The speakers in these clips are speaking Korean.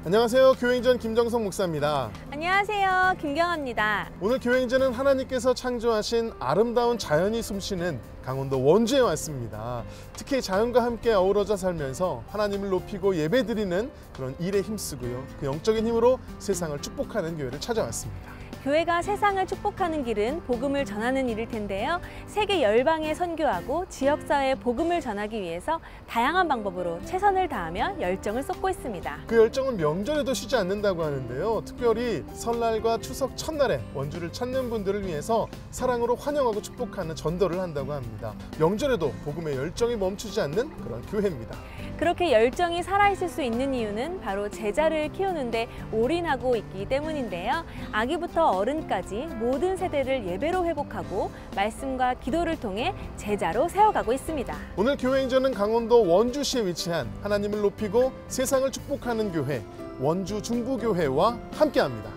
안녕하세요. 교회행전 김정성 목사입니다. 안녕하세요. 김경아입니다. 오늘 교회행전은 하나님께서 창조하신 아름다운 자연이 숨쉬는 강원도 원주에 왔습니다. 특히 자연과 함께 어우러져 살면서 하나님을 높이고 예배드리는 그런 일에 힘쓰고요. 그 영적인 힘으로 세상을 축복하는 교회를 찾아왔습니다. 교회가 세상을 축복하는 길은 복음을 전하는 일일 텐데요. 세계 열방에 선교하고 지역사회에 복음을 전하기 위해서 다양한 방법으로 최선을 다하며 열정을 쏟고 있습니다. 그 열정은 명절에도 쉬지 않는다고 하는데요. 특별히 설날과 추석 첫날에 원주를 찾는 분들을 위해서 사랑으로 환영하고 축복하는 전도를 한다고 합니다. 명절에도 복음의 열정이 멈추지 않는 그런 교회입니다. 그렇게 열정이 살아있을 수 있는 이유는 바로 제자를 키우는데 올인하고 있기 때문인데요. 아기부터 어른까지 모든 세대를 예배로 회복하고 말씀과 기도를 통해 제자로 세워가고 있습니다. 오늘 교회행전은 강원도 원주시에 위치한 하나님을 높이고 세상을 축복하는 교회 원주 중부교회와 함께합니다.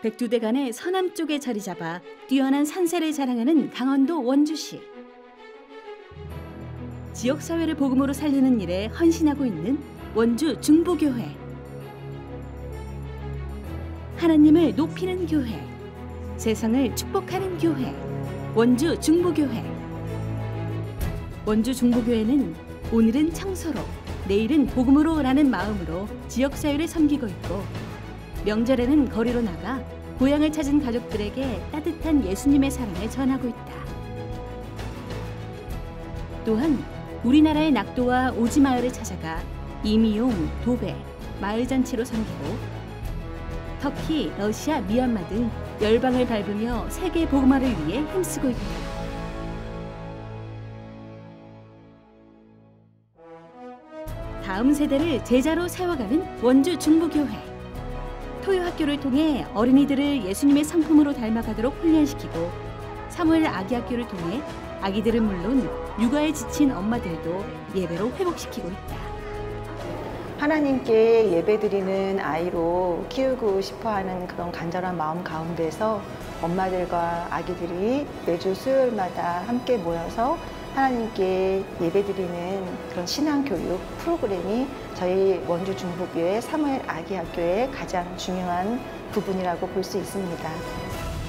백두대간의 서남 쪽에 자리 잡아 뛰어난 산세를 자랑하는 강원도 원주시. 지역사회를 복음으로 살리는 일에 헌신하고 있는 원주 중부교회. 하나님을 높이는 교회, 세상을 축복하는 교회, 원주 중부교회. 원주 중부교회는 오늘은 청소로, 내일은 복음으로 라는 마음으로 지역사회를 섬기고 있고, 명절에는 거리로 나가 고향을 찾은 가족들에게 따뜻한 예수님의 사랑을 전하고 있다. 또한 우리나라의 낙도와 오지마을을 찾아가 이미용, 도배, 마을잔치로 섬기고 터키, 러시아, 미얀마 등 열방을 밟으며 세계 복음화를 위해 힘쓰고 있다. 다음 세대를 제자로 세워가는 원주 중부교회. 토요학교를 통해 어린이들을 예수님의 성품으로 닮아가도록 훈련시키고 사무엘 아기학교를 통해 아기들은 물론 육아에 지친 엄마들도 예배로 회복시키고 있다. 하나님께 예배드리는 아이로 키우고 싶어하는 그런 간절한 마음 가운데서 엄마들과 아기들이 매주 수요일마다 함께 모여서 하나님께 예배드리는 그런 신앙교육 프로그램이 저희 원주 중부교회 사무엘 아기학교의 가장 중요한 부분이라고 볼 수 있습니다.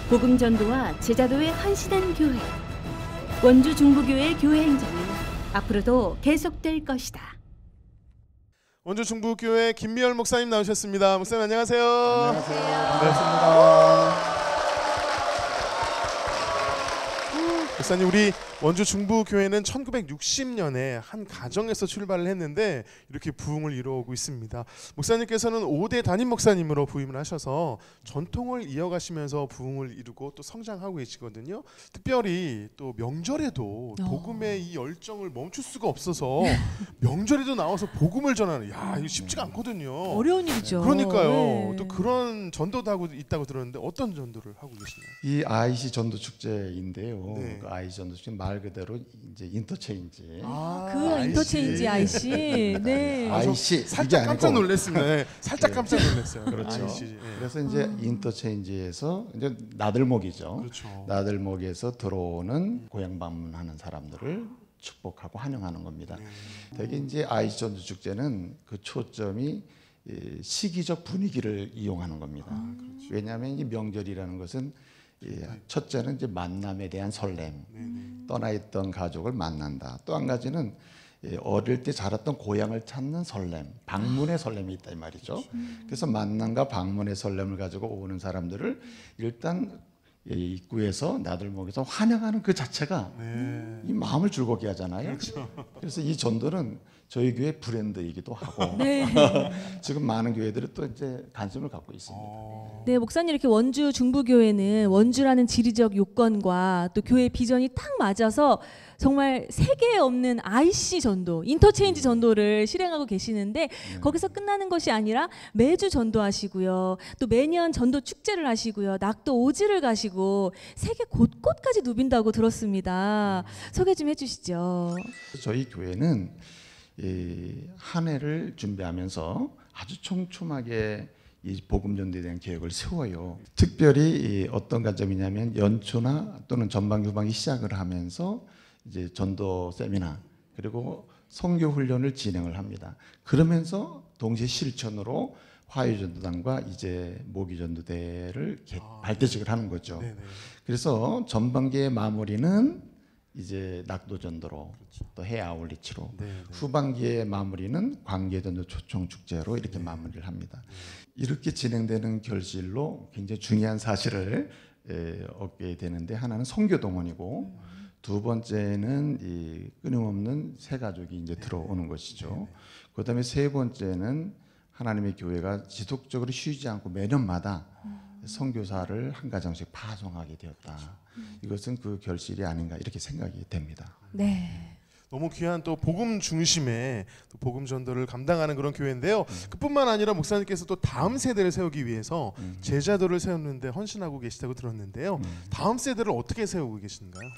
복음 전도와 제자도에 헌신한 교회. 원주 중부교회 교회 행정은 앞으로도 계속될 것이다. 원주 중부교회 김미열 목사님 나오셨습니다. 목사님 안녕하세요. 안녕하세요. 반갑습니다. 목사님, 우리 원주 중부교회는 1960년에 한 가정에서 출발을 했는데 이렇게 부흥을 이루어오고 있습니다. 목사님께서는 5대 담임 목사님으로 부임을 하셔서 전통을 이어가시면서 부흥을 이루고 또 성장하고 계시거든요. 특별히 또 명절에도 복음의 이 열정을 멈출 수가 없어서 명절에도 나와서 복음을 전하는, 야, 이거 쉽지가 않거든요. 어려운 일이죠. 그러니까요. 네. 또 그런 전도도 하고 있다고 들었는데 어떤 전도를 하고 계시나요? 이 IC 전도 축제인데요. 네. 그 IC 전도 축제 말 그대로 이제 인터체인지. 그 인터체인지 IC. 네. IC 살짝 깜짝 놀랐습니다. 네, 살짝 네. 깜짝 놀랐어요. 그렇죠. IC, 네. 그래서 이제 인터체인지에서 이제 나들목이죠. 그렇죠. 나들목에서 들어오는 고향 방문하는 사람들을 축복하고 환영하는 겁니다. 되게 이제 IC 전도 축제는 그 초점이 시기적 분위기를 이용하는 겁니다. 그렇죠. 왜냐하면 이 명절이라는 것은 첫째는 이제 만남에 대한 설렘, 떠나있던 가족을 만난다. 또 한 가지는 어릴 때 자랐던 고향을 찾는 설렘, 방문의 설렘이 있다 이 말이죠. 그래서 만남과 방문의 설렘을 가지고 오는 사람들을 일단 입구에서 나들목에서 환영하는 그 자체가 이 마음을 즐겁게 하잖아요. 그래서 이 전도는 저희 교회 브랜드이기도 하고 지금 많은 교회들이 또 이제 관심을 갖고 있습니다. 네, 목사님 이렇게 원주 중부교회는 원주라는 지리적 요건과 또 교회 비전이 딱 맞아서 정말 세계에 없는 IC 전도, 인터체인지 전도를 실행하고 계시는데 거기서 끝나는 것이 아니라 매주 전도하시고요. 또 매년 전도 축제를 하시고요. 낙도 오지를 가시고 세계 곳곳까지 누빈다고 들었습니다. 소개 좀 해주시죠. 저희 교회는 한 해를 준비하면서 아주 촘촘하게 이 복음 전도에 대한 계획을 세워요. 특별히 어떤 관점이냐면 연초나 또는 전반기 후반기 시작을 하면서 이제 전도 세미나 그리고 선교 훈련을 진행을 합니다. 그러면서 동시에 실천으로 화요전도단과 이제 모기전도대를 발대식을 하는 거죠. 네네. 그래서 전반기의 마무리는 이제 낙도전도로 또 해 아울리치로 네네. 후반기의 마무리는 광계전도 초청축제로 이렇게 마무리를 합니다. 이렇게 진행되는 결실로 굉장히 중요한 사실을 얻게 되는데 하나는 선교동원이고 두 번째는 이 끊임없는 새 가족이 이제 들어오는 것이죠. 그다음에 세 번째는 하나님의 교회가 지속적으로 쉬지 않고 매년마다 선교사를 한 가정씩 파송하게 되었다. 이것은 그 결실이 아닌가 이렇게 생각이 됩니다. 네. 너무 귀한 또 복음 중심의 또 복음 전도를 감당하는 그런 교회인데요. 그뿐만 아니라 목사님께서 또 다음 세대를 세우기 위해서 제자도를 세웠는데 헌신하고 계시다고 들었는데요. 다음 세대를 어떻게 세우고 계신가요?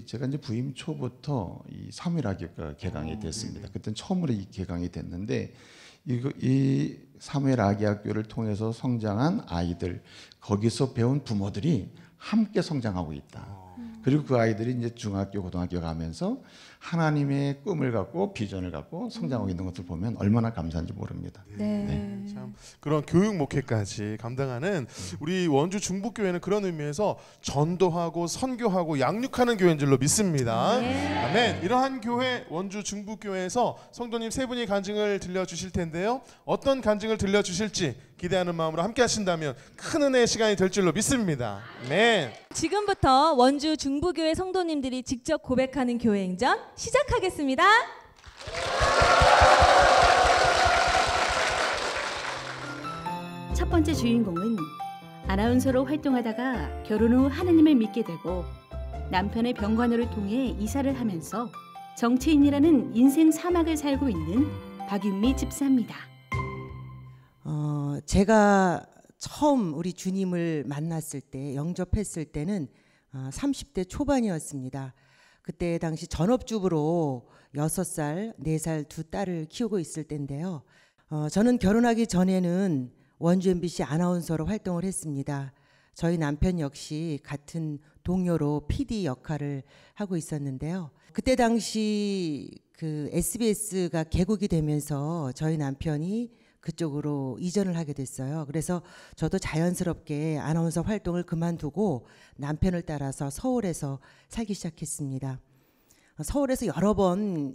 제가 이제 부임 초부터 이 사무엘학교가 개강이 됐습니다. 그때는 처음으로 이 개강이 됐는데 이 사무엘학교를 통해서 성장한 아이들, 거기서 배운 부모들이 함께 성장하고 있다. 그리고 그 아이들이 이제 중학교, 고등학교 가면서 하나님의 꿈을 갖고 비전을 갖고 성장하고 있는 것을 보면 얼마나 감사한지 모릅니다. 네. 참 그런 교육 목회까지 감당하는 우리 원주 중북교회는 그런 의미에서 전도하고 선교하고 양육하는 교회인 줄로 믿습니다. 아멘. 이러한 교회 원주 중북교회에서 성도님 세 분이 간증을 들려주실 텐데요. 어떤 간증을 들려주실지 기대하는 마음으로 함께 하신다면 큰 은혜의 시간이 될 줄로 믿습니다. 아멘. 지금부터 원주 중부교회 성도님들이 직접 고백하는 교회 행전 시작하겠습니다. 첫 번째 주인공은 아나운서로 활동하다가 결혼 후 하나님을 믿게 되고 남편의 병간호를 통해 이사를 하면서 정치인이라는 인생 사막을 살고 있는 박윤미 집사입니다. 제가 처음 우리 주님을 만났을 때, 영접했을 때는 30대 초반이었습니다. 그때 당시 전업주부로 6살, 4살 두 딸을 키우고 있을 때인데요. 저는 결혼하기 전에는 원주 MBC 아나운서로 활동을 했습니다. 저희 남편 역시 같은 동료로 PD 역할을 하고 있었는데요. 그때 당시 그 SBS가 개국이 되면서 저희 남편이 그쪽으로 이전을 하게 됐어요. 그래서 저도 자연스럽게 아나운서 활동을 그만두고 남편을 따라서 서울에서 살기 시작했습니다. 서울에서 여러 번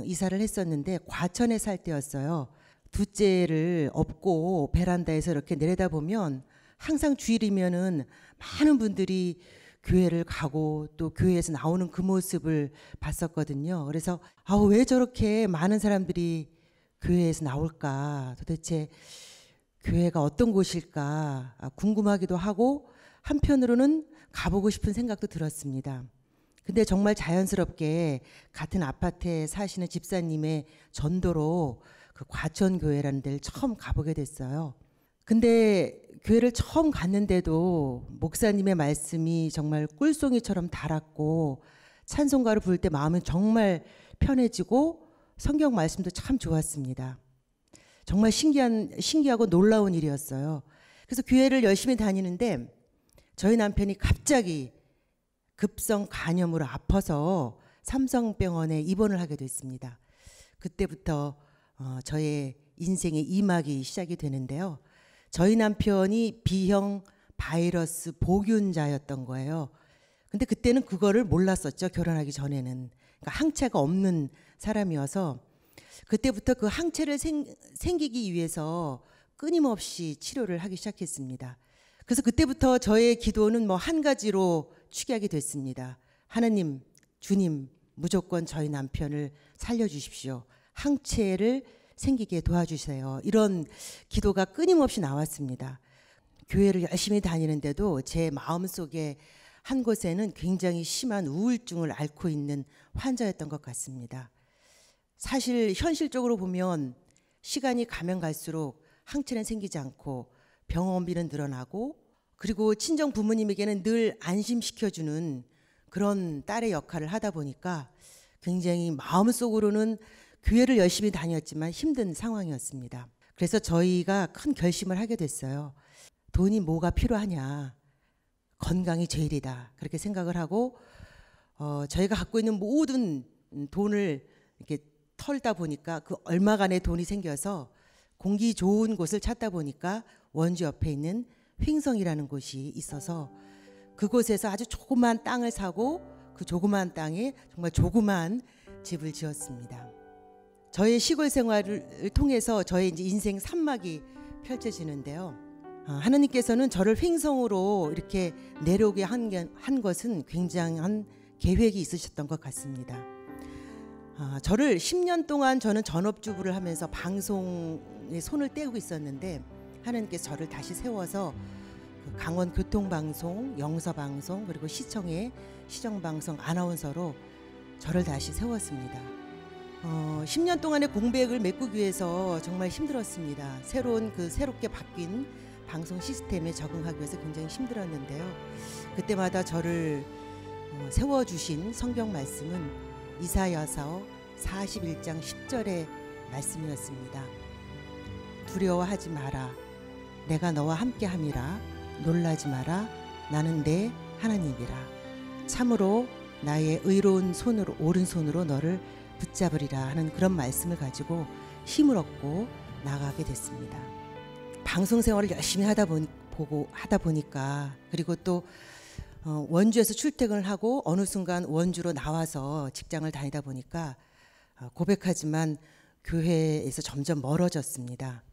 이사를 했었는데 과천에 살 때였어요. 둘째를 업고 베란다에서 이렇게 내려다보면 항상 주일이면은 많은 분들이 교회를 가고 또 교회에서 나오는 그 모습을 봤었거든요. 그래서 왜 저렇게 많은 사람들이 교회에서 나올까, 도대체 교회가 어떤 곳일까 궁금하기도 하고 한편으로는 가보고 싶은 생각도 들었습니다. 근데 정말 자연스럽게 같은 아파트에 사시는 집사님의 전도로 그 과천교회라는 데를 처음 가보게 됐어요. 근데 교회를 처음 갔는데도 목사님의 말씀이 정말 꿀송이처럼 달았고 찬송가를 부를 때 마음은 정말 편해지고 성경 말씀도 참 좋았습니다. 정말 신기하고 놀라운 일이었어요. 그래서 교회를 열심히 다니는데 저희 남편이 갑자기 급성 간염으로 아파서 삼성병원에 입원을 하게 됐습니다. 그때부터 저의 인생의 이막이 시작이 되는데요. 저희 남편이 B형 바이러스 보균자였던 거예요. 근데 그때는 그거를 몰랐었죠. 결혼하기 전에는. 그러니까 항체가 없는 사람이어서 그때부터 그 항체를 생기기 위해서 끊임없이 치료를 하기 시작했습니다. 그래서 그때부터 저의 기도는 한 가지로 취하게 됐습니다. 하나님, 주님, 무조건 저희 남편을 살려주십시오. 항체를 생기게 도와주세요. 이런 기도가 끊임없이 나왔습니다. 교회를 열심히 다니는데도 제 마음속에 한 곳에는 굉장히 심한 우울증을 앓고 있는 환자였던 것 같습니다. 사실 현실적으로 보면 시간이 가면 갈수록 항체는 생기지 않고 병원비는 늘어나고 그리고 친정 부모님에게는 늘 안심시켜주는 그런 딸의 역할을 하다 보니까 굉장히 마음속으로는 교회를 열심히 다녔지만 힘든 상황이었습니다. 그래서 저희가 큰 결심을 하게 됐어요. 돈이 뭐가 필요하냐. 건강이 제일이다. 그렇게 생각을 하고 저희가 갖고 있는 모든 돈을 이렇게 털다 보니까 그 얼마간의 돈이 생겨서 공기 좋은 곳을 찾다 보니까 원주 옆에 있는 횡성이라는 곳이 있어서 그곳에서 아주 조그만 땅을 사고 그 조그만 땅에 정말 조그만 집을 지었습니다. 저의 시골 생활을 통해서 저의 이제 인생 산막이 펼쳐지는데요. 하나님께서는 저를 횡성으로 이렇게 내려오게 한 것은 굉장한 계획이 있으셨던 것 같습니다. 저를 10년 동안 저는 전업주부를 하면서 방송에 손을 떼고 있었는데 하나님께서 저를 다시 세워서 강원 교통방송, 영서방송 그리고 시청의 시정방송 아나운서로 저를 다시 세웠습니다. 10년 동안의 공백을 메꾸기 위해서 정말 힘들었습니다. 새롭게 바뀐 방송 시스템에 적응하기 위해서 굉장히 힘들었는데요. 그때마다 저를 세워주신 성경 말씀은 이사야서 41장 10절의 말씀이었습니다. 두려워하지 마라. 내가 너와 함께함이라. 놀라지 마라. 나는 내 하나님이라. 참으로 나의 의로운 손으로 오른손으로 너를 붙잡으리라 하는 그런 말씀을 가지고 힘을 얻고 나가게 됐습니다. 방송 생활을 열심히 하다 보니까 그리고 또 원주에서 출퇴근을 하고 어느 순간 원주로 나와서 직장을 다니다 보니까 고백하지만 교회에서 점점 멀어졌습니다.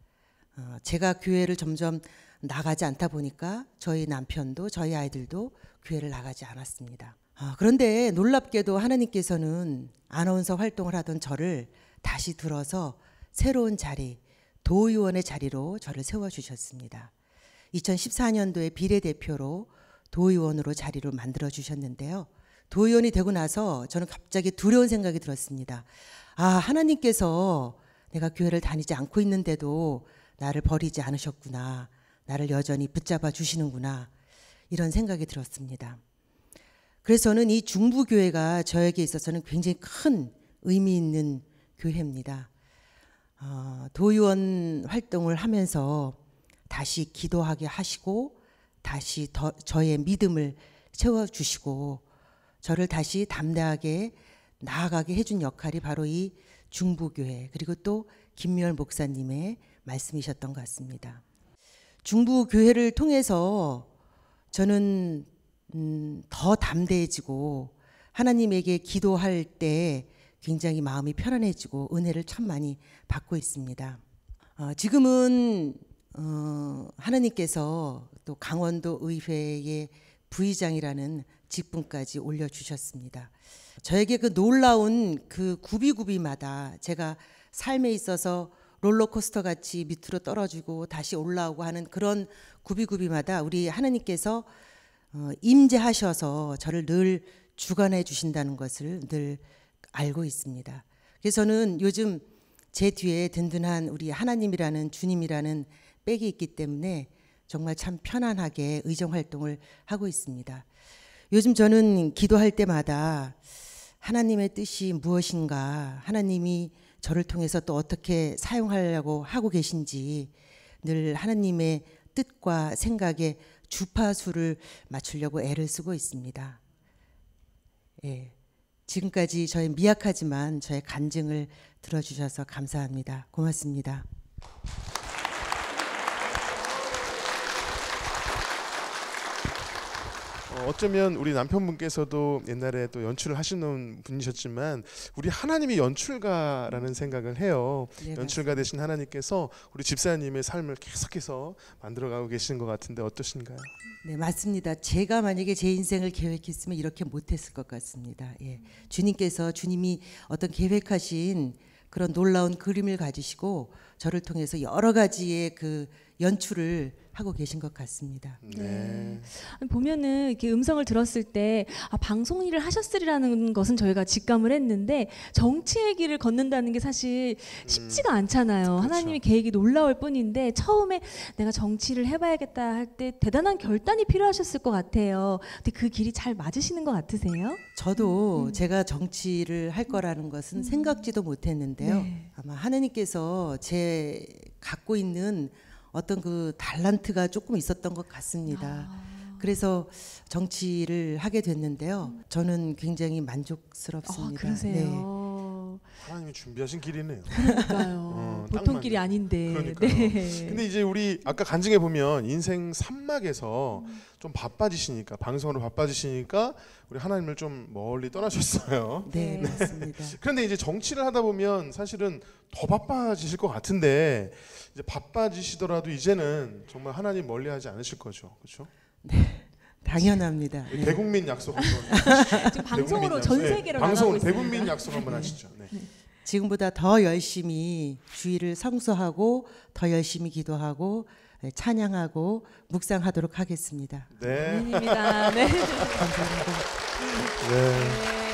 제가 교회를 점점 나가지 않다 보니까 저희 남편도 저희 아이들도 교회를 나가지 않았습니다. 그런데 놀랍게도 하나님께서는 아나운서 활동을 하던 저를 다시 들어서 새로운 자리, 도의원의 자리로 저를 세워주셨습니다. 2014년도에 비례대표로 도의원으로 자리를 만들어 주셨는데요. 도의원이 되고 나서 저는 갑자기 두려운 생각이 들었습니다. 하나님께서 내가 교회를 다니지 않고 있는데도 나를 버리지 않으셨구나. 나를 여전히 붙잡아 주시는구나. 이런 생각이 들었습니다. 그래서 저는 이 중부교회가 저에게 있어서는 굉장히 큰 의미 있는 교회입니다. 도의원 활동을 하면서 다시 기도하게 하시고 다시 저의 믿음을 채워주시고 저를 다시 담대하게 나아가게 해준 역할이 바로 이 중부교회 그리고 또 김미열 목사님의 말씀이셨던 것 같습니다. 중부교회를 통해서 저는 더 담대해지고 하나님에게 기도할 때 굉장히 마음이 편안해지고 은혜를 참 많이 받고 있습니다. 지금은 하나님께서 또 강원도 의회의 부의장이라는 직분까지 올려주셨습니다. 저에게 그 놀라운 그 구비구비마다 제가 삶에 있어서 롤러코스터 같이 밑으로 떨어지고 다시 올라오고 하는 그런 구비구비마다 우리 하나님께서 임재하셔서 저를 늘 주관해 주신다는 것을 늘 알고 있습니다. 그래서 저는 요즘 제 뒤에 든든한 우리 하나님이라는 주님이라는 백이 있기 때문에 정말 참 편안하게 의정활동을 하고 있습니다. 요즘 저는 기도할 때마다 하나님의 뜻이 무엇인가, 하나님이 저를 통해서 또 어떻게 사용하려고 하고 계신지 늘 하나님의 뜻과 생각에 주파수를 맞추려고 애를 쓰고 있습니다. 예, 지금까지 저의 미약하지만 저의 간증을 들어주셔서 감사합니다. 고맙습니다. 어쩌면 우리 남편분께서도 옛날에 또 연출을 하시는 분이셨지만 우리 하나님이 연출가라는 생각을 해요. 네, 연출가 되신 하나님께서 우리 집사님의 삶을 계속해서 만들어가고 계시는 것 같은데 어떠신가요? 네, 맞습니다. 제가 만약에 제 인생을 계획했으면 이렇게 못했을 것 같습니다. 예. 주님이 어떤 계획하신 그런 놀라운 그림을 가지시고 저를 통해서 여러 가지의 그 연출을 하고 계신 것 같습니다. 네. 보면은 이렇게 음성을 들었을 때 방송 일을 하셨으리라는 것은 저희가 직감을 했는데 정치의 길을 걷는다는 게 사실 쉽지가 않잖아요. 그렇죠. 하나님의 계획이 놀라울 뿐인데 처음에 내가 정치를 해봐야겠다 할 때 대단한 결단이 필요하셨을 것 같아요. 근데 그 길이 잘 맞으시는 것 같으세요? 저도 제가 정치를 할 거라는 것은 생각지도 못했는데요. 네. 아마 하나님께서 제 갖고 있는 어떤 그 달란트가 조금 있었던 것 같습니다. 그래서 정치를 하게 됐는데요. 저는 굉장히 만족스럽습니다. 그러세요. 하나님이 준비하신 길이네요. 그러니까요. 딱 보통 맞네. 길이 아닌데. 그러니까요. 네. 근데 이제 우리 아까 간증해 보면 인생 산막에서 좀 바빠지시니까 방송으로 바빠지시니까 우리 하나님을 좀 멀리 떠나셨어요. 네, 네. 맞습니다. 그런데 이제 정치를 하다 보면 사실은 더 바빠지실 것 같은데 이제 바빠지시더라도 이제는 정말 하나님 멀리하지 않으실 거죠, 그렇죠? 당연합니다. 네. 대국민 약속 한번. 지금 방송으로 대국민 전 약속. 세계로 방송으로 나가고 대국민 있습니다. 약속 한번 하시죠. 네. 지금보다 더 열심히 주의를 성수하고 더 열심히 기도하고 찬양하고 묵상하도록 하겠습니다. 네. 아멘입니다. 네. 감사합니다. 네.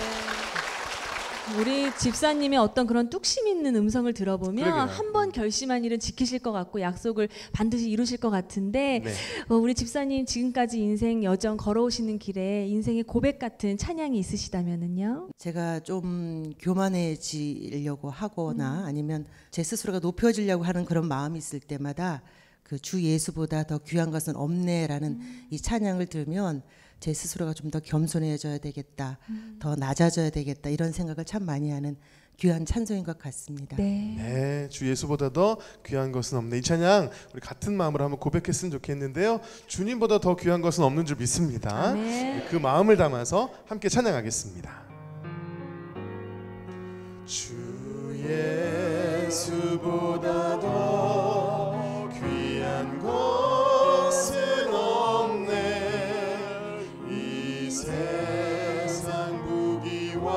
우리 집사님의 어떤 그런 뚝심 있는 음성을 들어보면 그러게요. 한 번 결심한 일은 지키실 것 같고 약속을 반드시 이루실 것 같은데 네. 우리 집사님 지금까지 인생 여정 걸어오시는 길에 인생의 고백 같은 찬양이 있으시다면은요? 제가 좀 교만해지려고 하거나 아니면 제 스스로가 높여지려고 하는 그런 마음이 있을 때마다 그 주 예수보다 더 귀한 것은 없네라는 이 찬양을 들으면 제 스스로가 좀 더 겸손해져야 되겠다, 더 낮아져야 되겠다 이런 생각을 참 많이 하는 귀한 찬송인 것 같습니다. 네. 네, 주 예수보다 더 귀한 것은 없네. 이 찬양 우리 같은 마음으로 한번 고백했으면 좋겠는데요. 주님보다 더 귀한 것은 없는 줄 믿습니다. 아멘. 그 마음을 담아서 함께 찬양하겠습니다. 주 예수보다 더 귀한 것은 없네. 이 세상 부귀와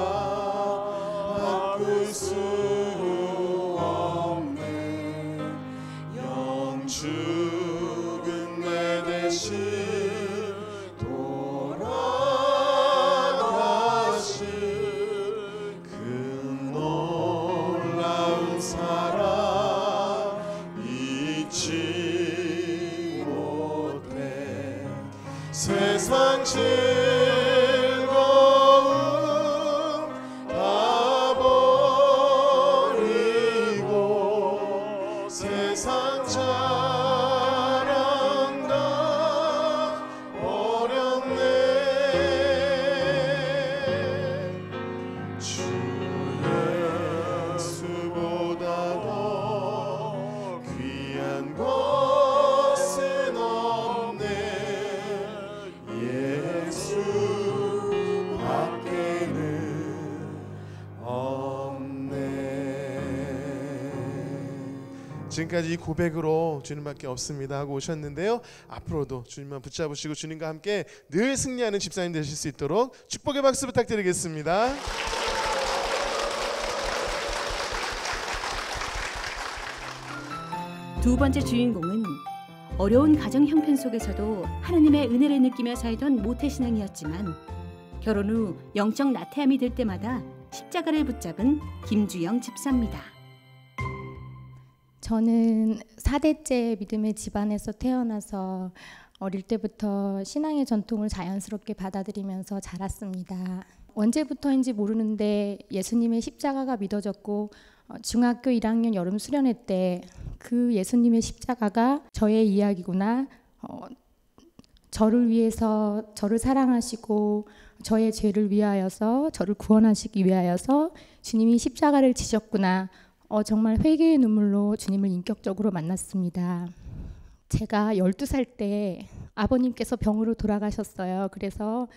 바꿀 수 없네. 영축은 내 대신 돌아가신 그 놀라운 사랑 잊지 못해. 세상 즐거움 다 버리고 세상 자랑 다 버렸네. 주 예수보다 더 귀한 것은 없네. 예수 밖에는 없네. 지금까지 이 고백으로 주님밖에 없습니다 하고 오셨는데요. 앞으로도 주님만 붙잡으시고 주님과 함께 늘 승리하는 집사님 되실 수 있도록 축복의 박수 부탁드리겠습니다. 두 번째 주인공은 어려운 가정 형편 속에서도 하나님의 은혜를 느끼며 살던 모태신앙이었지만 결혼 후 영적 나태함이 들 때마다 십자가를 붙잡은 김주영 집사입니다. 저는 4대째 믿음의 집안에서 태어나서 어릴 때부터 신앙의 전통을 자연스럽게 받아들이면서 자랐습니다. 언제부터인지 모르는데 예수님의 십자가가 믿어졌고 중학교 1학년 여름 수련회 때 그 예수님의 십자가가 저의 이야기구나. 저를 위해서 저를 사랑하시고 저의 죄를 위하여서 저를 구원하시기 위하여서 주님이 십자가를 지셨구나. 정말 회개의 눈물로 주님을 인격적으로 만났습니다. 제가 12살 때 아버님께서 병으로 돌아가셨어요. 그래서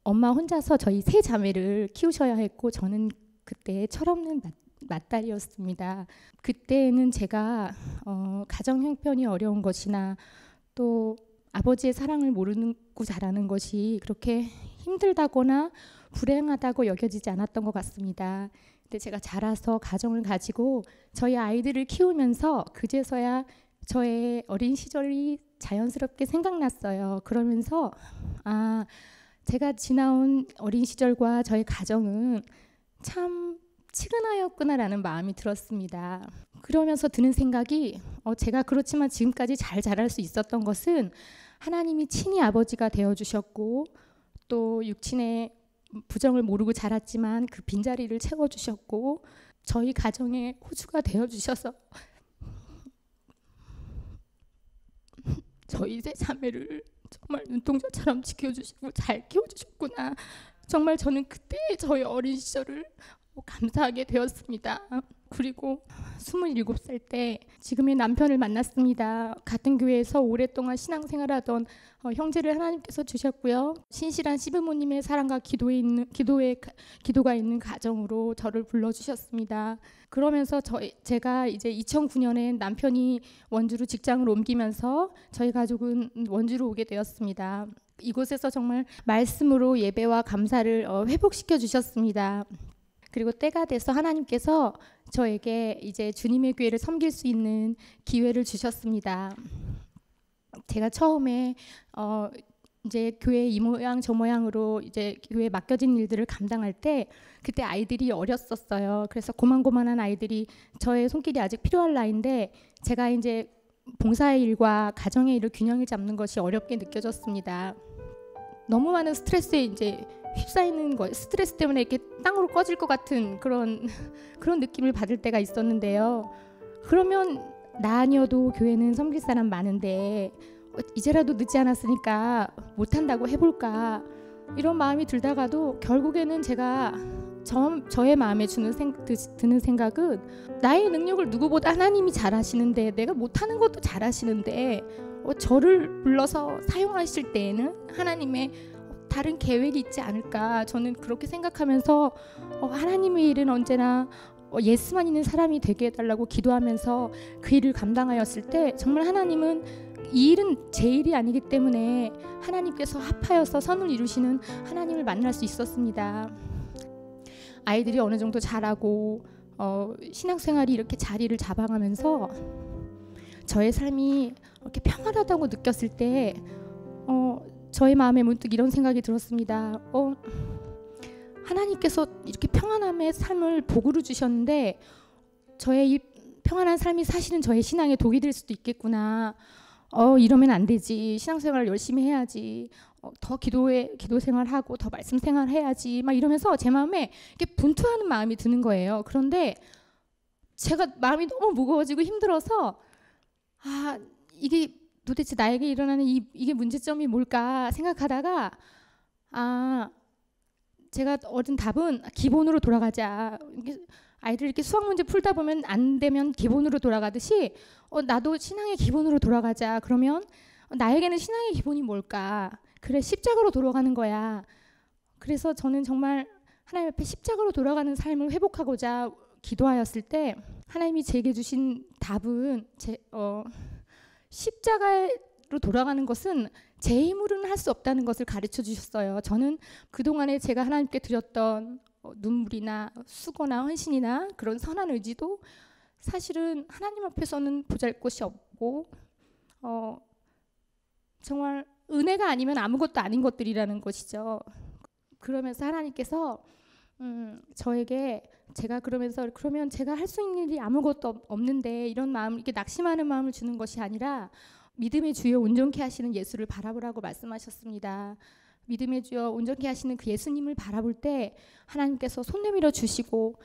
엄마 혼자서 저희 세 자매를 키우셔야 했고 저는 그때 철없는 맏딸이었습니다. 그때는 제가 가정 형편이 어려운 것이나 또 아버지의 사랑을 모르고 자라는 것이 그렇게 힘들다거나 불행하다고 여겨지지 않았던 것 같습니다. 근데 제가 자라서 가정을 가지고 저희 아이들을 키우면서 그제서야 저의 어린 시절이 자연스럽게 생각났어요. 그러면서 제가 지나온 어린 시절과 저의 가정은 참 치근하였구나라는 마음이 들었습니다. 그러면서 드는 생각이 제가 그렇지만 지금까지 잘 자랄 수 있었던 것은 하나님이 친히 아버지가 되어주셨고 또 육친의 부정을 모르고 자랐지만 그 빈자리를 채워주셨고 저희 가정의 호주가 되어주셔서 저희 세 자매를 정말 눈동자처럼 지켜주시고 잘 키워주셨구나. 정말 저는 그때 저희 어린 시절을 감사하게 되었습니다. 그리고 27살 때 지금의 남편을 만났습니다. 같은 교회에서 오랫동안 신앙생활하던 형제를 하나님께서 주셨고요. 신실한 시부모님의 사랑과 기도가 있는 가정으로 저를 불러주셨습니다. 그러면서 제가 이제 2009년에 남편이 원주로 직장을 옮기면서 저희 가족은 원주로 오게 되었습니다. 이곳에서 정말 말씀으로 예배와 감사를 회복시켜 주셨습니다. 그리고 때가 돼서 하나님께서 저에게 이제 주님의 교회를 섬길 수 있는 기회를 주셨습니다. 제가 처음에 이제 교회 이 모양 저 모양으로 이제 교회에 맡겨진 일들을 감당할 때 그때 아이들이 어렸었어요. 그래서 고만고만한 아이들이 저의 손길이 아직 필요할 나이인데 제가 이제 봉사의 일과 가정의 일을 균형을 잡는 것이 어렵게 느껴졌습니다. 너무 많은 스트레스에 이제 휩싸이는 거, 스트레스 때문에 이렇게 땅으로 꺼질 것 같은 그런 느낌을 받을 때가 있었는데요. 그러면 나 아니어도 교회는 섬길 사람 많은데 이제라도 늦지 않았으니까 못한다고 해볼까 이런 마음이 들다가도 결국에는 제가 저의 마음에 드는 생각은 나의 능력을 누구보다 하나님이 잘 아시는데 내가 못하는 것도 잘 아시는데 저를 불러서 사용하실 때에는 하나님의 다른 계획이 있지 않을까 저는 그렇게 생각하면서 하나님의 일은 언제나 예수만 있는 사람이 되게 해달라고 기도하면서 그 일을 감당하였을 때 정말 하나님은 이 일은 제 일이 아니기 때문에 하나님께서 합하여서 선을 이루시는 하나님을 만날 수 있었습니다. 아이들이 어느 정도 자라고 신앙생활이 이렇게 자리를 잡아가면서 저의 삶이 이렇게 평안하다고 느꼈을 때 저의 마음에 문득 이런 생각이 들었습니다. 하나님께서 이렇게 평안함의 삶을 복으로 주셨는데 저의 이 평안한 삶이 사실은 저의 신앙에 독이 될 수도 있겠구나. 이러면 안 되지. 신앙생활을 열심히 해야지. 더 기도 생활하고 더 말씀 생활 해야지. 막 이러면서 제 마음에 이렇게 분투하는 마음이 드는 거예요. 그런데 제가 마음이 너무 무거워지고 힘들어서 이게 도대체 나에게 일어나는 이게 문제점이 뭘까 생각하다가 제가 얻은 답은 기본으로 돌아가자. 아이들 이렇게 수학 문제 풀다 보면 안 되면 기본으로 돌아가듯이 나도 신앙의 기본으로 돌아가자. 그러면 나에게는 신앙의 기본이 뭘까? 그래, 십자가로 돌아가는 거야. 그래서 저는 정말 하나님 앞에 십자가로 돌아가는 삶을 회복하고자 기도하였을 때 하나님이 제게 주신 답은 십자가로 돌아가는 것은 제 힘으로는 할 수 없다는 것을 가르쳐 주셨어요. 저는 그동안에 제가 하나님께 드렸던 눈물이나 수고나 헌신이나 그런 선한 의지도 사실은 하나님 앞에서는 보잘것이 없고 정말 은혜가 아니면 아무것도 아닌 것들이라는 것이죠. 그러면서 하나님께서 저에게 제가 그러면 제가 할 수 있는 일이 아무것도 없는데 이런 마음, 이렇게 낙심하는 마음을 주는 것이 아니라 믿음의 주여 온전케 하시는 예수를 바라보라고 말씀하셨습니다. 믿음의 주여 온전케 하시는 그 예수님을 바라볼 때 하나님께서 손 내밀어 주시고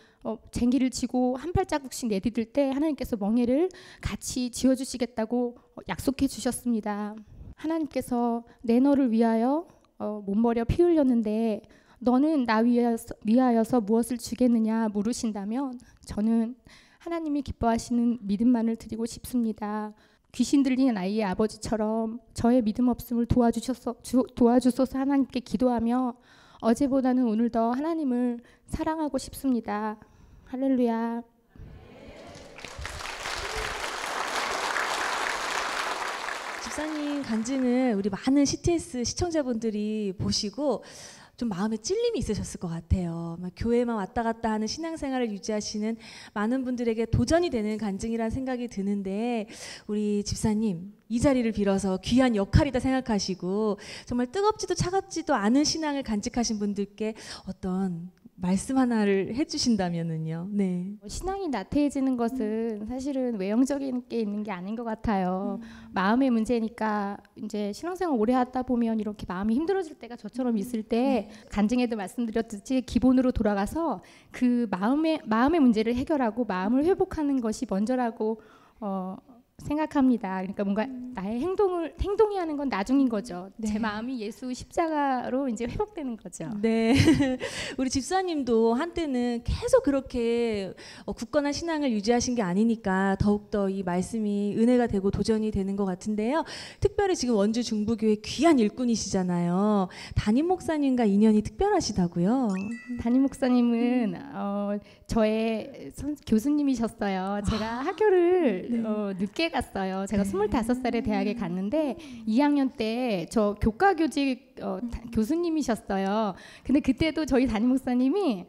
쟁기를 쥐고 한 발자국씩 내디딜 때 하나님께서 멍에를 같이 지어주시겠다고 약속해 주셨습니다. 하나님께서 내 너를 위하여 몸버려 피 흘렸는데 너는 나 위하여서 무엇을 주겠느냐 물으신다면 저는 하나님이 기뻐하시는 믿음만을 드리고 싶습니다. 귀신 들린 아이의 아버지처럼 저의 믿음 없음을 도와주소서 하나님께 기도하며 어제보다는 오늘 더 하나님을 사랑하고 싶습니다. 할렐루야. 집사님 간증을 우리 많은 CTS 시청자분들이 보시고 좀 마음에 찔림이 있으셨을 것 같아요. 교회만 왔다 갔다 하는 신앙생활을 유지하시는 많은 분들에게 도전이 되는 간증이라는 생각이 드는데 우리 집사님 이 자리를 빌어서 귀한 역할이다 생각하시고 정말 뜨겁지도 차갑지도 않은 신앙을 간직하신 분들께 어떤 말씀 하나를 해주신다면은요. 네. 신앙이 나태해지는 것은 사실은 외형적인 게 있는 게 아닌 것 같아요. 마음의 문제니까 이제 신앙생활 오래 하다 보면 이렇게 마음이 힘들어질 때가 저처럼 있을 때 간증에도 말씀드렸듯이 기본으로 돌아가서 그 마음의 문제를 해결하고 마음을 회복하는 것이 먼저라고 생각합니다. 그러니까 뭔가 나의 행동이 하는 건 나중인 거죠. 네. 제 마음이 예수 십자가로 이제 회복되는 거죠. 네, 우리 집사님도 한때는 계속 그렇게 굳건한 신앙을 유지하신 게 아니니까 더욱더 이 말씀이 은혜가 되고 도전이 되는 것 같은데요. 특별히 지금 원주 중부교회 귀한 일꾼이시잖아요. 담임 목사님과 인연이 특별하시다고요? 담임 목사님은 저의 교수님이셨어요. 제가 학교를 늦게 갔어요. 제가 25살에 대학에 갔는데 2학년 때 저 교과교직 교수님이셨어요. 근데 그때도 저희 담임 목사님이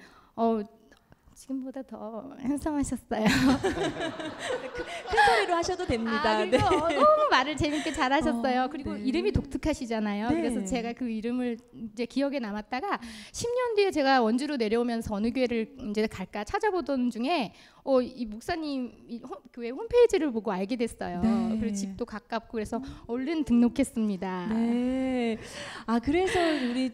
지금보다 더 핸섬하셨어요. 큰 소리로 하셔도 됩니다. 그리고 너무 말을 재밌게 잘하셨어요. 그리고 네. 이름이 독특하시잖아요. 네. 그래서 제가 그 이름을 이제 기억에 남았다가 10년 뒤에 제가 원주로 내려오면서 어느 교회를 이제 갈까 찾아보던 중에 이 목사님 교회 홈페이지를 보고 알게 됐어요. 네. 그리고 집도 가깝고 그래서 얼른 등록했습니다. 네. 그래서 우리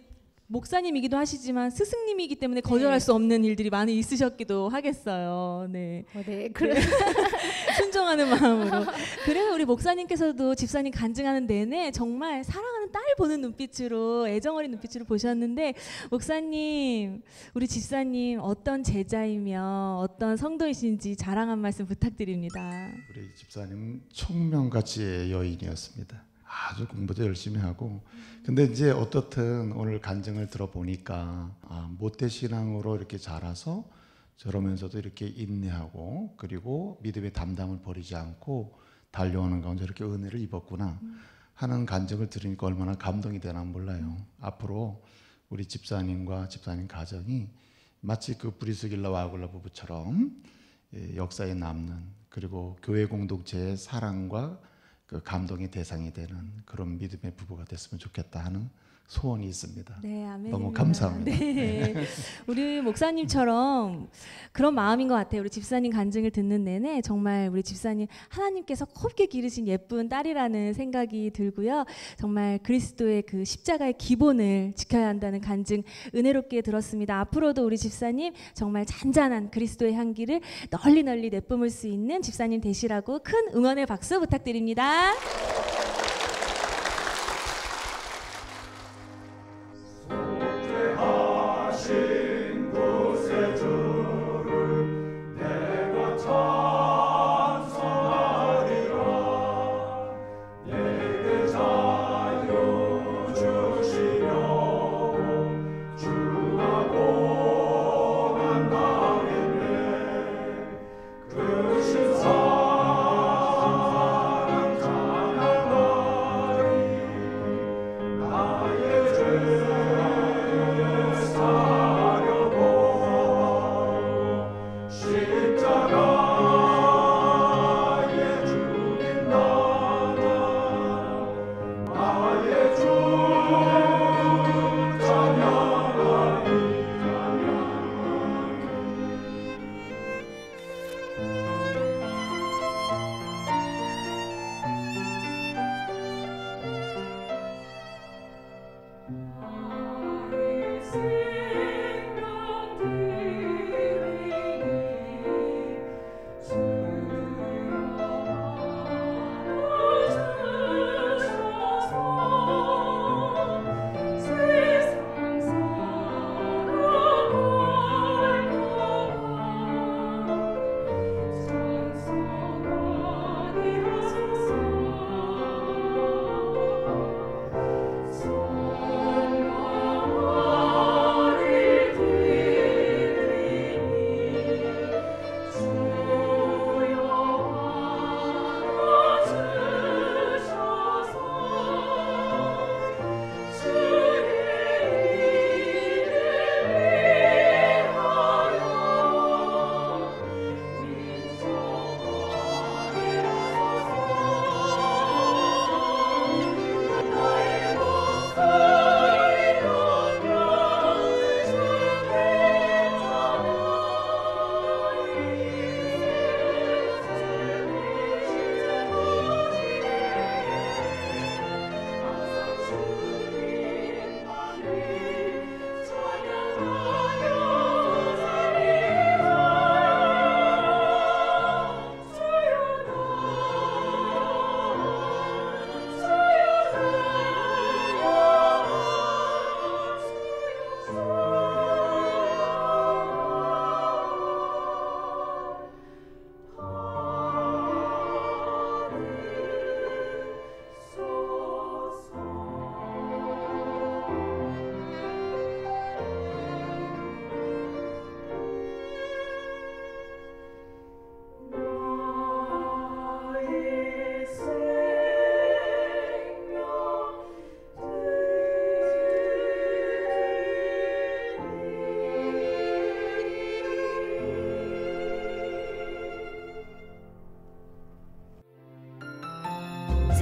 목사님이기도 하시지만 스승님이기 때문에 거절할 수 없는 일들이 많이 있으셨기도 하겠어요. 네. 네. 순종하는 마음으로. 그래서 우리 목사님께서도 집사님 간증하는 내내 정말 사랑하는 딸 보는 눈빛으로 애정어린 눈빛으로 보셨는데 목사님, 우리 집사님 어떤 제자이며 어떤 성도이신지 자랑 한 말씀 부탁드립니다. 우리 집사님은 총명가치의 여인이었습니다. 아주 공부도 열심히 하고 근데 이제 어떻든 오늘 간증을 들어보니까 모태신앙으로 이렇게 자라서 저러면서도 이렇게 인내하고 그리고 믿음의 담담을 버리지 않고 달려오는 가운데 이렇게 은혜를 입었구나 하는 간증을 들으니까 얼마나 감동이 되나 몰라요. 앞으로 우리 집사님과 집사님 가정이 마치 그 브리스길라 와굴라 부부처럼 역사에 남는 그리고 교회 공동체의 사랑과 그 감동의 대상이 되는 그런 믿음의 부부가 됐으면 좋겠다 하는 소원이 있습니다. 네, 아멘. 너무 감사합니다. 네. 우리 목사님처럼 그런 마음인 것 같아요. 우리 집사님 간증을 듣는 내내 정말 우리 집사님 하나님께서 곱게 기르신 예쁜 딸이라는 생각이 들고요. 정말 그리스도의 그 십자가의 기본을 지켜야 한다는 간증 은혜롭게 들었습니다. 앞으로도 우리 집사님 정말 잔잔한 그리스도의 향기를 널리 내뿜을 수 있는 집사님 되시라고 큰 응원의 박수 부탁드립니다.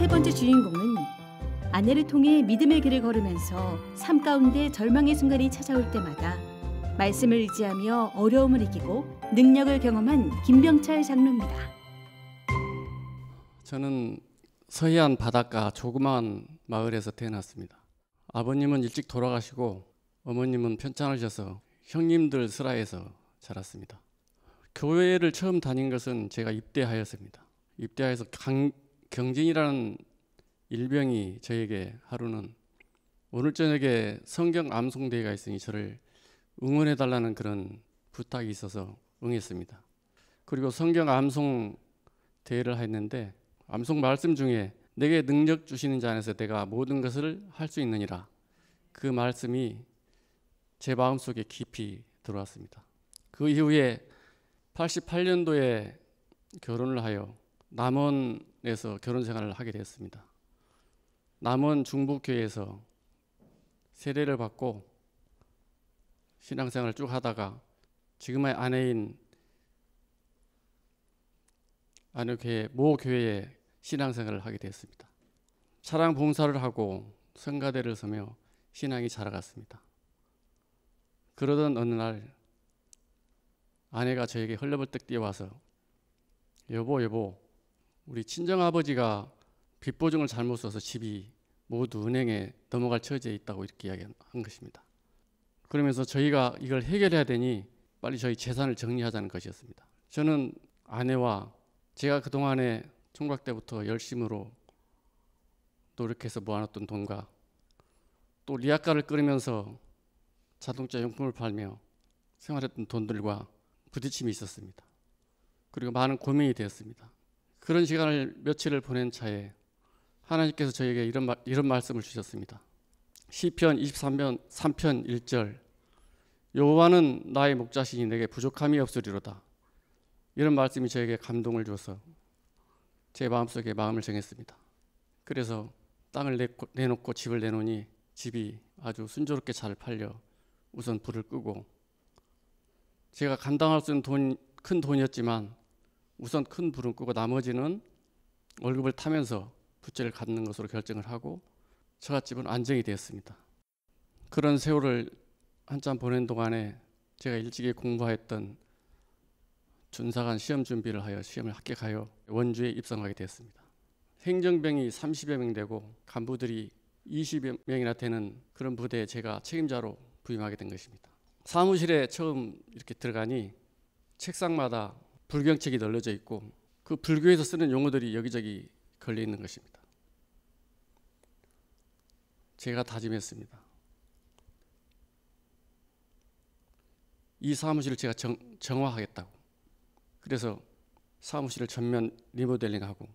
세 번째 주인공은 아내를 통해 믿음의 길을 걸으면서 삶 가운데 절망의 순간이 찾아올 때마다 말씀을 의지하며 어려움을 이기고 능력을 경험한 김병철 장로입니다. 저는 서해안 바닷가 조그마한 마을에서 태어났습니다. 아버님은 일찍 돌아가시고 어머님은 편찮으셔서 형님들 슬하에서 자랐습니다. 교회를 처음 다닌 것은 제가 입대하였습니다. 입대하여서 경진이라는 일병이 저에게 하루는 오늘 저녁에 성경 암송대회가 있으니 저를 응원해달라는 그런 부탁이 있어서 응했습니다. 그리고 성경 암송 대회를 했는데 암송 말씀 중에 내게 능력 주시는 자 안에서 내가 모든 것을 할 수 있느니라, 그 말씀이 제 마음속에 깊이 들어왔습니다. 그 이후에 88년도에 결혼을 하여 남원에서 결혼 생활을 하게 됐습니다. 남원 중부교회에서 세례를 받고 신앙생활을 쭉 하다가 지금의 아내인 안효교회 모 교회에 신앙생활을 하게 됐습니다. 차량 봉사를 하고 성가대를 서며 신앙이 자라갔습니다. 그러던 어느 날 아내가 저에게 헐레벌떡 뛰어와서 여보 우리 친정아버지가 빚 보증을 잘못 써서 집이 모두 은행에 넘어갈 처지에 있다고 이렇게 이야기한 것입니다. 그러면서 저희가 이걸 해결해야 되니 빨리 저희 재산을 정리하자는 것이었습니다. 저는 아내와 제가 그동안에 총각 때부터 열심으로 노력해서 모아놨던 돈과 또 리아카를 끓이면서 자동차 용품을 팔며 생활했던 돈들과 부딪힘이 있었습니다. 그리고 많은 고민이 되었습니다. 그런 시간을 며칠을 보낸 차에 하나님께서 저에게 이런 말씀을 주셨습니다. 시편 23편 3편 1절, 여호와는 나의 목자시니 내게 부족함이 없으리로다. 이런 말씀이 저에게 감동을 주어서 제 마음속에 마음을 정했습니다. 그래서 땅을 내놓고 집을 내놓으니 집이 아주 순조롭게 잘 팔려 우선 불을 끄고, 제가 감당할 수 있는 큰 돈이었지만 우선 큰 불은 끄고 나머지는 월급을 타면서 부채를 갚는 것으로 결정을 하고 처갓집은 안정이 되었습니다. 그런 세월을 한참 보낸 동안에 제가 일찍이 공부했던 준사관 시험 준비를 하여 시험을 합격하여 원주에 입성하게 되었습니다. 행정병이 30여 명 되고 간부들이 20여 명이나 되는 그런 부대에 제가 책임자로 부임하게 된 것입니다. 사무실에 처음 이렇게 들어가니 책상마다 불경책이 널려져 있고 그 불교에서 쓰는 용어들이 여기저기 걸려 있는 것입니다. 제가 다짐했습니다. 이 사무실을 제가 정화하겠다고. 그래서 사무실을 전면 리모델링하고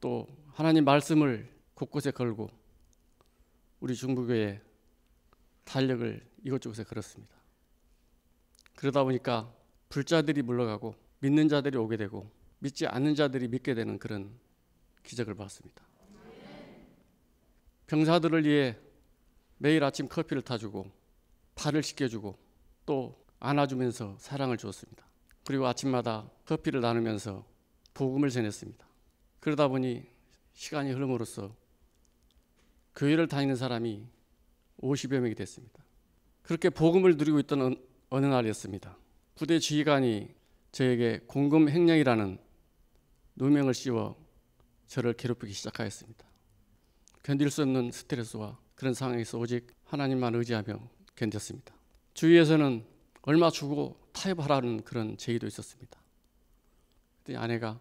또 하나님 말씀을 곳곳에 걸고 우리 중부교회 달력을 이곳저곳에 걸었습니다. 그러다 보니까 불자들이 물러가고 믿는 자들이 오게 되고 믿지 않는 자들이 믿게 되는 그런 기적을 봤습니다. 병사들을 위해 매일 아침 커피를 타주고 발을 씻겨주고 또 안아주면서 사랑을 주었습니다. 그리고 아침마다 커피를 나누면서 복음을 전했습니다. 그러다 보니 시간이 흐름으로써 교회를 다니는 사람이 50여 명이 됐습니다. 그렇게 복음을 누리고 있던 어느 날이었습니다. 부대 지휘관이 저에게 공금횡령이라는 누명을 씌워 저를 괴롭히기 시작하였습니다. 견딜 수 없는 스트레스와 그런 상황에서 오직 하나님만 의지하며 견뎠습니다. 주위에서는 얼마 주고 타협하라는 그런 제의도 있었습니다. 그때 아내가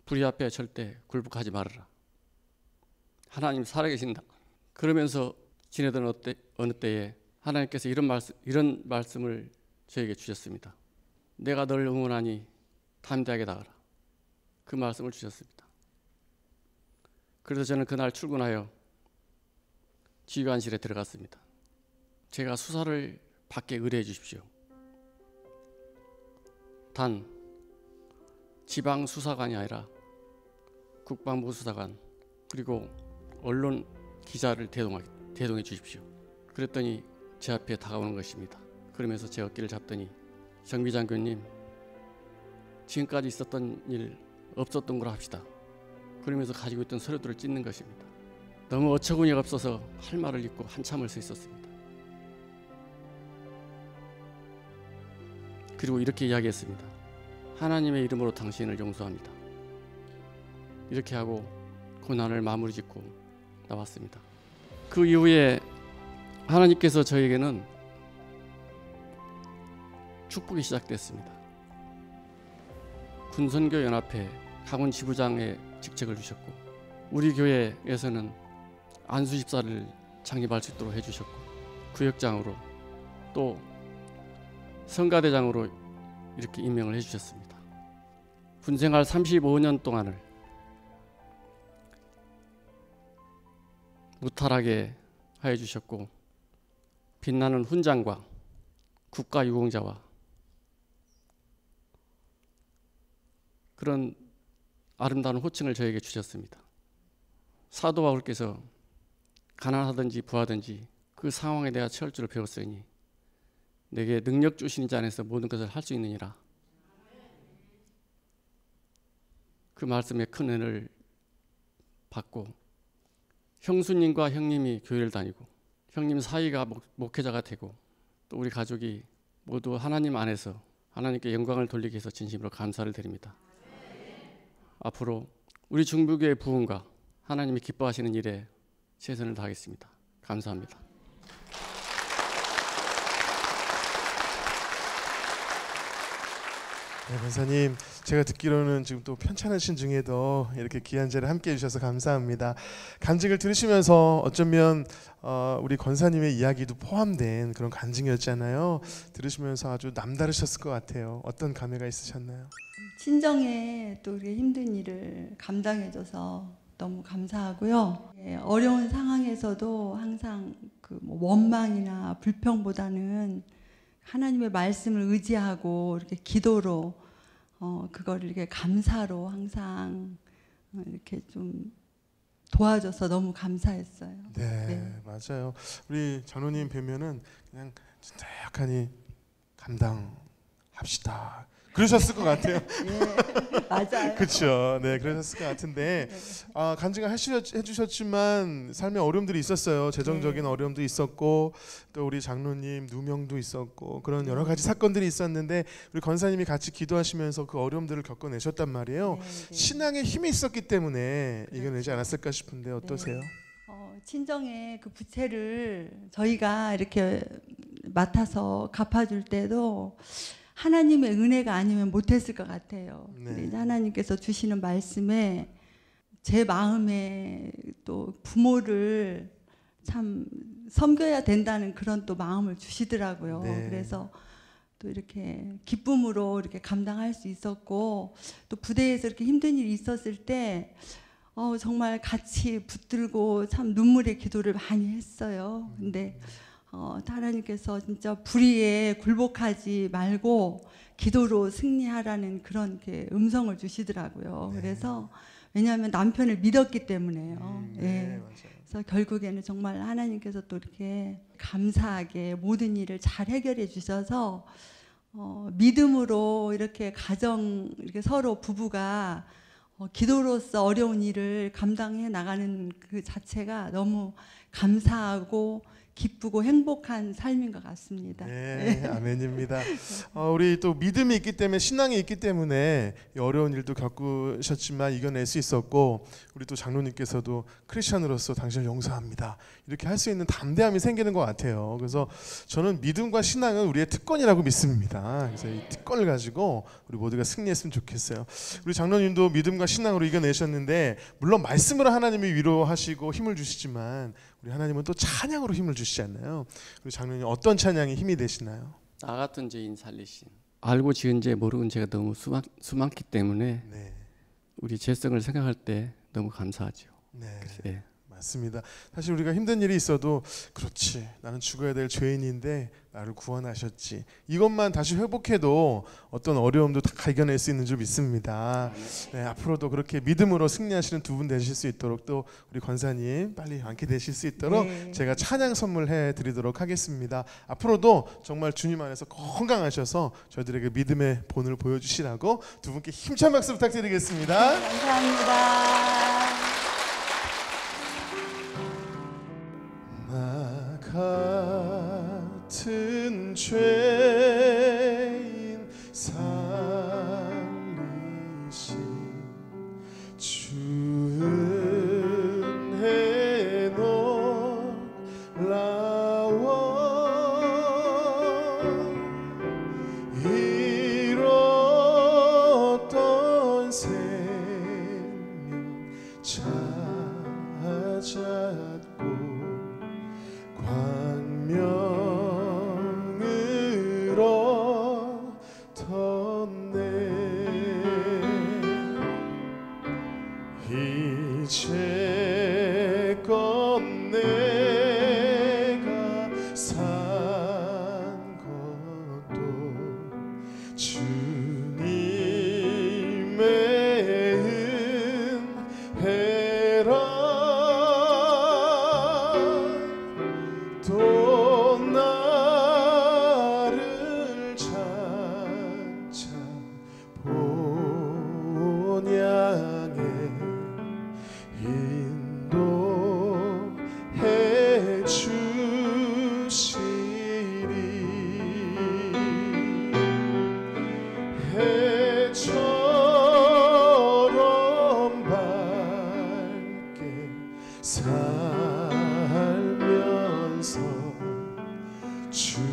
불의 앞에 절대 굴복하지 말아라. 하나님 살아계신다. 그러면서 지내던 어느 때에 하나님께서 이런 말씀을 저에게 주셨습니다. 내가 널 응원하니 담대하게 나가라. 그 말씀을 주셨습니다. 그래서 저는 그날 출근하여 지휘관실에 들어갔습니다. 제가 수사를 받게 의뢰해 주십시오. 단 지방 수사관이 아니라 국방부 수사관 그리고 언론 기자를 대동해 주십시오. 그랬더니 제 앞에 다가오는 것입니다. 그러면서 제 어깨를 잡더니 정비 장교님, 지금까지 있었던 일 없었던 걸로 합시다. 그러면서 가지고 있던 서류들을 찢는 것입니다. 너무 어처구니가 없어서 할 말을 잊고 한참을 서 있었습니다. 그리고 이렇게 이야기했습니다. 하나님의 이름으로 당신을 용서합니다. 이렇게 하고 고난을 마무리 짓고 나왔습니다. 그 이후에 하나님께서 저에게는 축복이 시작됐습니다. 군선교연합회 강원 지부장의 직책을 주셨고, 우리 교회에서는 안수집사를 창립할 수 있도록 해주셨고, 구역장으로 또 성가대장으로 이렇게 임명을 해주셨습니다. 군생활 35년 동안을 무탈하게 하여 주셨고, 빛나는 훈장과 국가유공자와 그런 아름다운 호칭을 저에게 주셨습니다. 사도 바울께서 가난하든지 부하든지 그 상황에 대하 처할 줄을 배웠으니 내게 능력 주신 자 안에서 모든 것을 할 수 있느니라. 그 말씀에 큰 은혜를 받고 형수님과 형님이 교회를 다니고 형님 사이가 목회자가 되고 또 우리 가족이 모두 하나님 안에서 하나님께 영광을 돌리기 위해서 진심으로 감사를 드립니다. 앞으로 우리 중부교회 부흥과 하나님이 기뻐하시는 일에 최선을 다하겠습니다. 감사합니다. 네, 권사님, 제가 듣기로는 지금 또 편찮으신 중에도 이렇게 귀한 자리에 함께 해주셔서 감사합니다. 간증을 들으시면서 어쩌면 우리 권사님의 이야기도 포함된 그런 간증이었잖아요. 들으시면서 아주 남다르셨을 것 같아요. 어떤 감회가 있으셨나요? 친정에 또 우리의 힘든 일을 감당해줘서 너무 감사하고요. 어려운 상황에서도 항상 그 원망이나 불평보다는 하나님의 말씀을 의지하고 이렇게 기도로 그거를 이렇게 감사로 항상 이렇게 좀 도와줘서 너무 감사했어요. 네, 맞아요. 우리 장로님 뵈면은 그냥 진짜 약간이 감당합시다. 그러셨을 것 같아요. 네, 맞아요. 그렇죠. 네, 그러셨을 것 같은데 간증을 해주셨지만 삶의 어려움들이 있었어요. 재정적인 어려움도 있었고 또 우리 장로님 누명도 있었고 그런 여러 가지 사건들이 있었는데 우리 권사님이 같이 기도하시면서 그 어려움들을 겪어내셨단 말이에요. 신앙에 힘이 있었기 때문에 이겨내지 않았을까 싶은데 어떠세요? 친정에 그 부채를 저희가 이렇게 맡아서 갚아줄 때도 하나님의 은혜가 아니면 못했을 것 같아요. 네. 하나님께서 주시는 말씀에 제 마음에 또 부모를 참 섬겨야 된다는 그런 또 마음을 주시더라고요. 네. 그래서 또 이렇게 기쁨으로 이렇게 감당할 수 있었고 또 부대에서 이렇게 힘든 일이 있었을 때 정말 같이 붙들고 참 눈물의 기도를 많이 했어요. 근데 하나님께서 진짜 불의에 굴복하지 말고 기도로 승리하라는 그런 음성을 주시더라고요. 네. 그래서 왜냐하면 남편을 믿었기 때문에요. 네, 그래서 결국에는 정말 하나님께서 또 이렇게 감사하게 모든 일을 잘 해결해 주셔서 믿음으로 이렇게 가정 이렇게 서로 부부가 기도로서 어려운 일을 감당해 나가는 그 자체가 너무 감사하고 기쁘고 행복한 삶인 것 같습니다. 네, 아멘입니다. 우리 또 믿음이 있기 때문에 신앙이 있기 때문에 어려운 일도 겪으셨지만 이겨낼 수 있었고 우리 또 장로님께서도 크리스천으로서 당신을 용서합니다. 이렇게 할 수 있는 담대함이 생기는 것 같아요. 그래서 저는 믿음과 신앙은 우리의 특권이라고 믿습니다. 그래서 이 특권을 가지고 우리 모두가 승리했으면 좋겠어요. 우리 장로님도 믿음과 신앙으로 이겨내셨는데 물론 말씀으로 하나님이 위로하시고 힘을 주시지만 우리 하나님은 또 찬양으로 힘을 주시지 않나요? 우리 장로님 어떤 찬양이 힘이 되시나요? 나 같은 죄인 살리신. 알고 지은 죄 모르는 죄가 너무 수많기 때문에 우리 죄성을 생각할 때 너무 감사하죠. 네. 맞습니다. 사실 우리가 힘든 일이 있어도 그렇지 나는 죽어야 될 죄인인데 나를 구원하셨지 이것만 다시 회복해도 어떤 어려움도 다 이겨낼 수 있는 줄 믿습니다. 네, 앞으로도 그렇게 믿음으로 승리하시는 두 분 되실 수 있도록 또 우리 권사님 빨리 완쾌 되실 수 있도록 제가 찬양 선물해 드리도록 하겠습니다. 앞으로도 정말 주님 안에서 건강하셔서 저희들에게 믿음의 본을 보여주시라고 두 분께 힘찬 박수 부탁드리겠습니다. 감사합니다. 죄인 살리신 주 은혜 놀라워 잃었던 생명 찾았고 광명을 얻었네. 이제껏 내가 산 것도 주님의 은혜라. 또 나를 찾아 본향에 인도해 주시리. 해처럼 밝게 살면서 주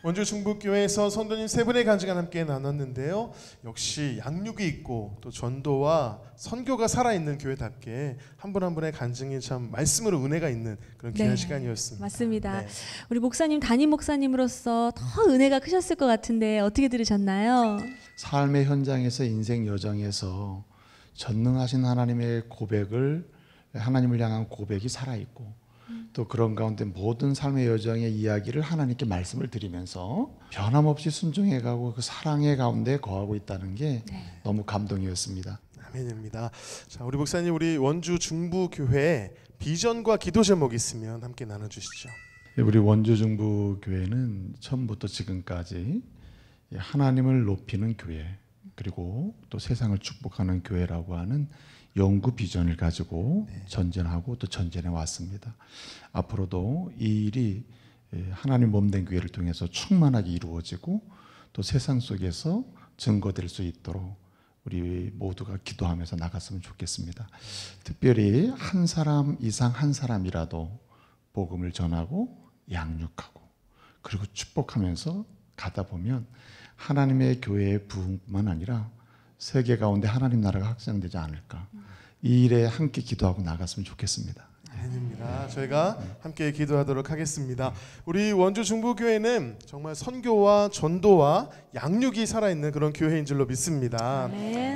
원주 중북교회에서 성도님 세 분의 간증을 함께 나눴는데요. 역시 양육이 있고 또 전도와 선교가 살아있는 교회답게 한 분 한 분의 간증이 참 말씀으로 은혜가 있는 그런 귀한 시간이었습니다. 맞습니다. 네. 우리 목사님, 담임 목사님으로서 더 은혜가 크셨을 것 같은데 어떻게 들으셨나요? 삶의 현장에서 인생 여정에서 전능하신 하나님의 고백을, 하나님을 향한 고백이 살아있고 또 그런 가운데 모든 삶의 여정의 이야기를 하나님께 말씀을 드리면서 변함없이 순종해가고 그 사랑의 가운데 거하고 있다는 게 너무 감동이었습니다. 아멘입니다. 자, 우리 목사님, 우리 원주 중부교회 비전과 기도 제목이 있으면 함께 나눠주시죠. 우리 원주 중부교회는 처음부터 지금까지 하나님을 높이는 교회, 그리고 또 세상을 축복하는 교회라고 하는 영구 비전을 가지고 전전하고 또 전전해 왔습니다. 앞으로도 이 일이 하나님 몸된 교회를 통해서 충만하게 이루어지고 또 세상 속에서 증거될 수 있도록 우리 모두가 기도하면서 나갔으면 좋겠습니다. 특별히 한 사람 이상 한 사람이라도 복음을 전하고 양육하고 그리고 축복하면서 가다 보면 하나님의 교회의 부흥뿐만 아니라 세계 가운데 하나님 나라가 확장되지 않을까. 이 일에 함께 기도하고 나갔으면 좋겠습니다. 아닙니다. 저희가 함께 기도하도록 하겠습니다. 우리 원주 중부교회는 정말 선교와 전도와 양육이 살아있는 그런 교회인 줄로 믿습니다.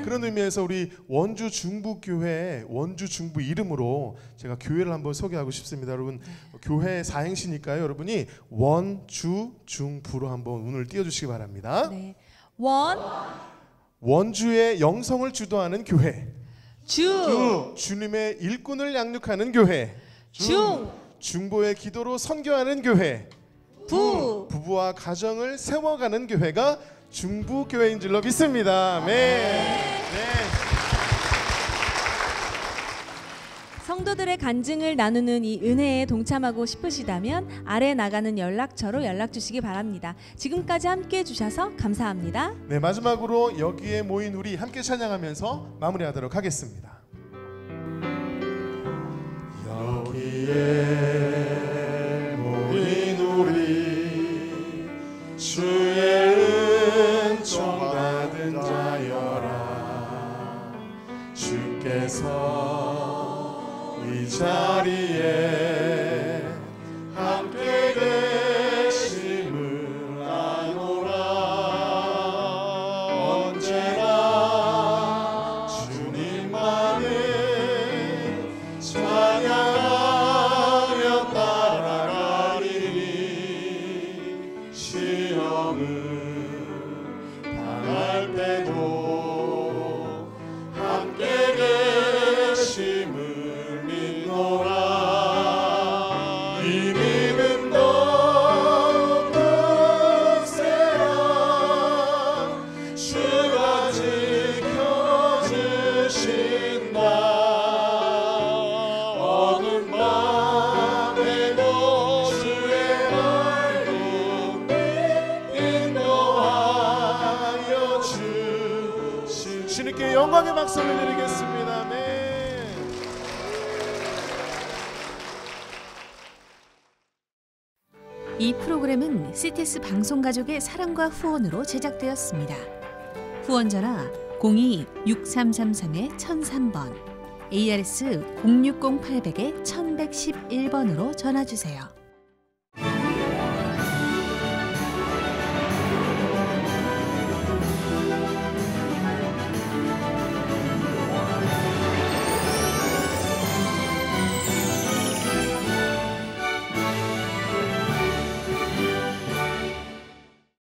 그런 의미에서 우리 원주 중부교회, 원주 중부 이름으로 제가 교회를 한번 소개하고 싶습니다. 여러분, 교회 사행시니까요. 여러분이 원주 중부로 한번 운을 띄워주시기 바랍니다. 네. 원주의 영성을 주도하는 교회. 주님의 일꾼을 양육하는 교회. 중보의 기도로 선교하는 교회. 부부와 가정을 세워가는 교회가 중부교회인 줄로 믿습니다. 네. 성도들의 간증을 나누는 이 은혜에 동참하고 싶으시다면 아래 나가는 연락처로 연락 주시기 바랍니다. 지금까지 함께 해주셔서 감사합니다. 네, 마지막으로 여기에 모인 우리 함께 찬양하면서 마무리하도록 하겠습니다. 여기에 모인 우리 주의 은총 받은 자여라. 주께서 이 자리에 함께 계심을 아노라. 언제나 주님만을 찬양하며 따라 믿음 더욱 굳세라. 주가 지켜주신다. 어두운 밤에도 주의 말로 인도하여 주신 주님께 영광의 박수를 드리겠습니다. 아멘. 이 프로그램은 CTS 방송가족의 사랑과 후원으로 제작되었습니다. 후원 전화 02-6333-1003번, ARS 060-800-1111번으로 전화 주세요.